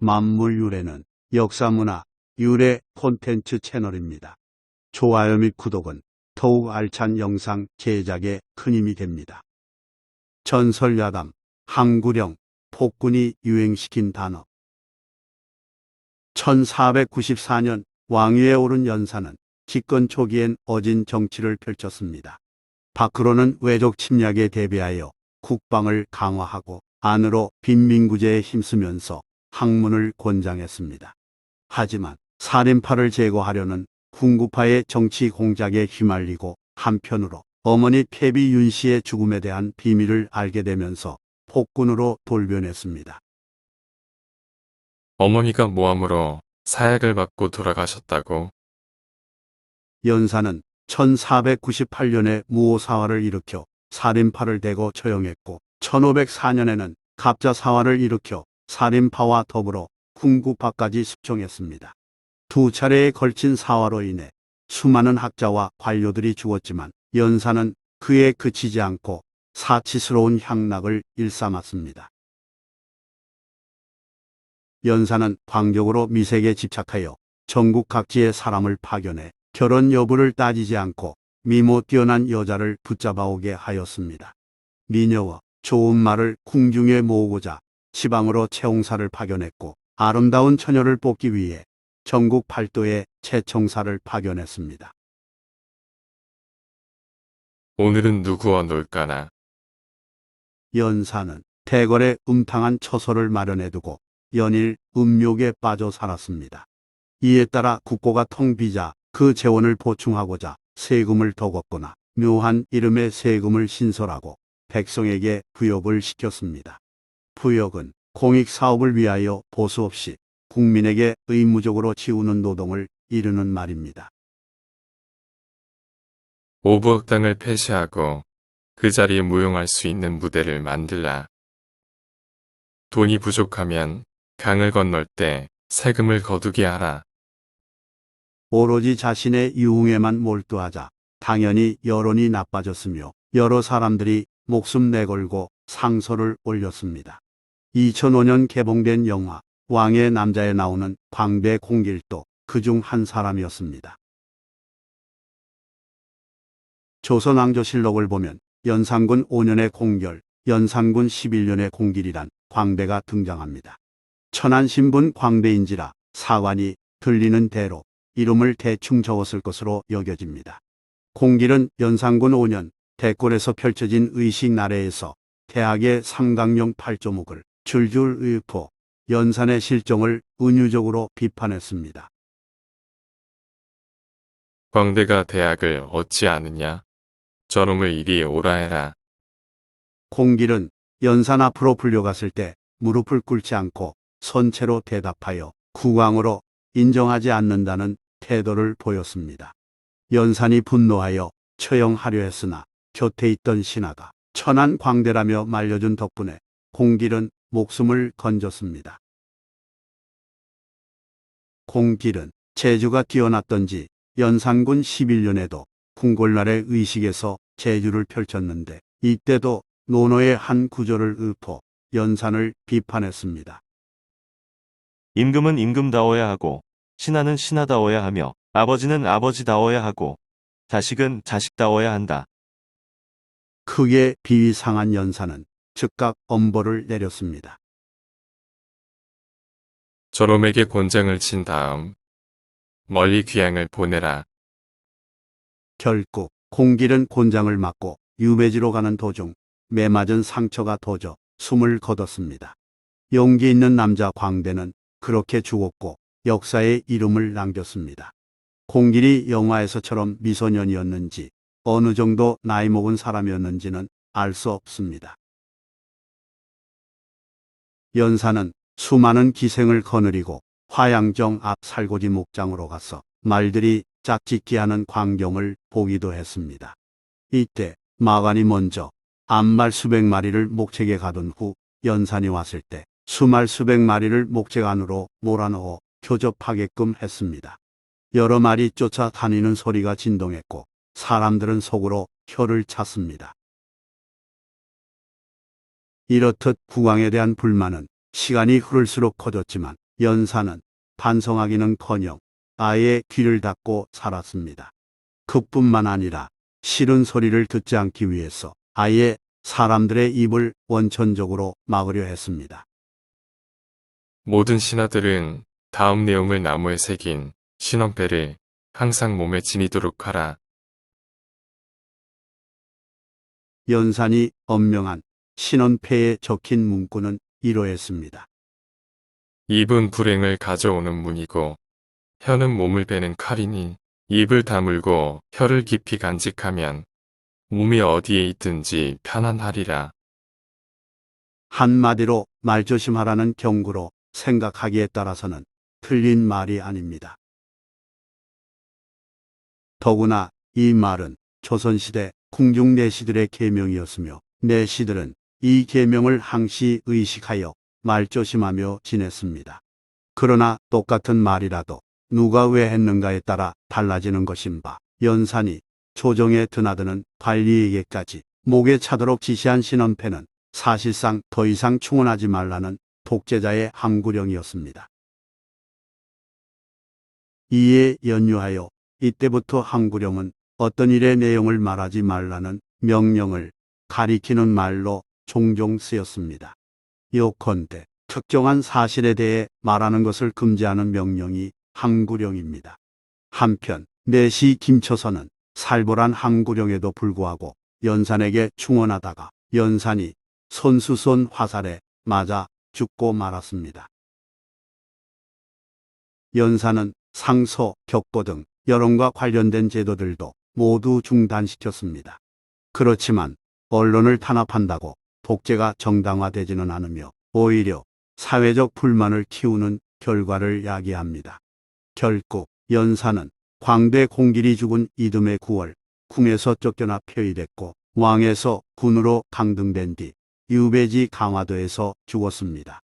만물유래는 역사문화 유래 콘텐츠 채널입니다. 좋아요 및 구독은 더욱 알찬 영상 제작에 큰 힘이 됩니다. 전설야담, 항구령, 폭군이 유행시킨 단어. 1494년 왕위에 오른 연산은 집권 초기엔 어진 정치를 펼쳤습니다. 밖으로는 외적 침략에 대비하여 국방을 강화하고 안으로 빈민구제에 힘쓰면서 학문을 권장했습니다. 하지만 살인파를 제거하려는 훈구파의 정치 공작에 휘말리고 한편으로 어머니 패비 윤씨의 죽음에 대한 비밀을 알게 되면서 폭군으로 돌변했습니다. 어머니가 모함으로 사약을 받고 돌아가셨다고? 연산은 1498년에 무오사화를 일으켜 살인파를 대거 처형했고 1504년에는 갑자사화를 일으켜 살인파와 더불어 훈구파까지 숙청했습니다. 두 차례에 걸친 사화로 인해 수많은 학자와 관료들이 죽었지만 연산은 그에 그치지 않고 사치스러운 향락을 일삼았습니다. 연산은 광적으로 미색에 집착하여 전국 각지의 사람을 파견해 결혼 여부를 따지지 않고 미모 뛰어난 여자를 붙잡아오게 하였습니다. 미녀와 좋은 말을 궁중에 모으고자 지방으로 채홍사를 파견했고 아름다운 처녀를 뽑기 위해 전국 팔도에 채청사를 파견했습니다. 오늘은 누구와 놀까나? 연산은 대궐에 음탕한 처소를 마련해두고 연일 음욕에 빠져 살았습니다. 이에 따라 국고가 텅 비자 그 재원을 보충하고자 세금을 더 걷거나 묘한 이름의 세금을 신설하고 백성에게 부역을 시켰습니다. 부역은 공익사업을 위하여 보수 없이 국민에게 의무적으로 지우는 노동을 이르는 말입니다. 오부학당을 폐쇄하고 그 자리에 무용할 수 있는 무대를 만들라. 돈이 부족하면 강을 건널 때 세금을 거두게 하라. 오로지 자신의 유흥에만 몰두하자 당연히 여론이 나빠졌으며 여러 사람들이 목숨 내걸고 상소를 올렸습니다. 2005년 개봉된 영화 왕의 남자에 나오는 광대 공길도 그중 한 사람이었습니다. 조선왕조실록을 보면 연산군 5년의 공결, 연산군 11년의 공길이란 광대가 등장합니다. 천안신분 광대인지라 사관이 들리는 대로 이름을 대충 적었을 것으로 여겨집니다. 공길은 연산군 5년 대궐에서 펼쳐진 의식 나래에서 대학의 삼강령 8조목을 줄줄 읊어 연산의 실정을 은유적으로 비판했습니다. 광대가 대학을 얻지 않으냐? 저놈을 이리 오라 해라. 공길은 연산 앞으로 불려갔을 때 무릎을 꿇지 않고 선체로 대답하여 국왕으로 인정하지 않는다는 태도를 보였습니다. 연산이 분노하여 처형하려 했으나 곁에 있던 신하가 천안 광대라며 말려준 덕분에 공길은 목숨을 건졌습니다. 공길은 재주가 뛰어났던지 연산군 11년에도 궁궐날의 의식에서 재주를 펼쳤는데 이때도 논어의 한 구절을 읊어 연산을 비판했습니다. 임금은 임금다워야 하고 신하는 신하다워야 하며 아버지는 아버지다워야 하고 자식은 자식다워야 한다. 크게 비위상한 연산은 즉각 엄벌을 내렸습니다. 저놈에게 곤장을 친 다음 멀리 귀양을 보내라. 결국 공길은 곤장을 맞고 유배지로 가는 도중 매맞은 상처가 도져 숨을 거뒀습니다. 용기 있는 남자 광대는 그렇게 죽었고 역사에 이름을 남겼습니다. 공길이 영화에서처럼 미소년이었는지 어느 정도 나이 먹은 사람이었는지는 알 수 없습니다. 연산은 수많은 기생을 거느리고 화양정 앞 살고지 목장으로 가서 말들이 짝짓기 하는 광경을 보기도 했습니다. 이때 마관이 먼저 암말 수백 마리를 목책에 가둔 후 연산이 왔을 때 수말 수백 마리를 목책 안으로 몰아넣어 교접하게끔 했습니다. 여러 마리 쫓아다니는 소리가 진동했고 사람들은 속으로 혀를 찼습니다. 이렇듯 국왕에 대한 불만은 시간이 흐를수록 커졌지만 연사는 반성하기는커녕 아예 귀를 닫고 살았습니다. 그뿐만 아니라 싫은 소리를 듣지 않기 위해서 아예 사람들의 입을 원천적으로 막으려 했습니다. 모든 신하들은 다음 내용을 나무에 새긴 신원패를 항상 몸에 지니도록 하라. 연산이 엄명한 신원패에 적힌 문구는 이러했습니다. 입은 불행을 가져오는 문이고 혀는 몸을 베는 칼이니 입을 다물고 혀를 깊이 간직하면 몸이 어디에 있든지 편안하리라. 한마디로 말조심하라는 경고로 생각하기에 따라서는 틀린 말이 아닙니다. 더구나 이 말은 조선시대 궁중 내시들의 계명이었으며 내시들은 이 계명을 항시 의식하여 말조심하며 지냈습니다. 그러나 똑같은 말이라도 누가 왜 했는가에 따라 달라지는 것인 바 연산이 조정에 드나드는 관리에게까지 목에 차도록 지시한 신원패는 사실상 더 이상 충원하지 말라는 독재자의 함구령이었습니다. 이에 연유하여 이때부터 함구령은 어떤 일의 내용을 말하지 말라는 명령을 가리키는 말로 종종 쓰였습니다. 요컨대 특정한 사실에 대해 말하는 것을 금지하는 명령이 함구령입니다. 한편 내시 김초선은 살벌한 함구령에도 불구하고 연산에게 충원하다가 연산이 손수손 화살에 맞아 죽고 말았습니다. 연산은 상소, 격보 등 여론과 관련된 제도들도 모두 중단시켰습니다. 그렇지만 언론을 탄압한다고 독재가 정당화되지는 않으며 오히려 사회적 불만을 키우는 결과를 야기합니다. 결국 연산은 광대 공길이 죽은 이듬해 9월 궁에서 쫓겨나 폐위됐고 왕에서 군으로 강등된 뒤 유배지 강화도에서 죽었습니다.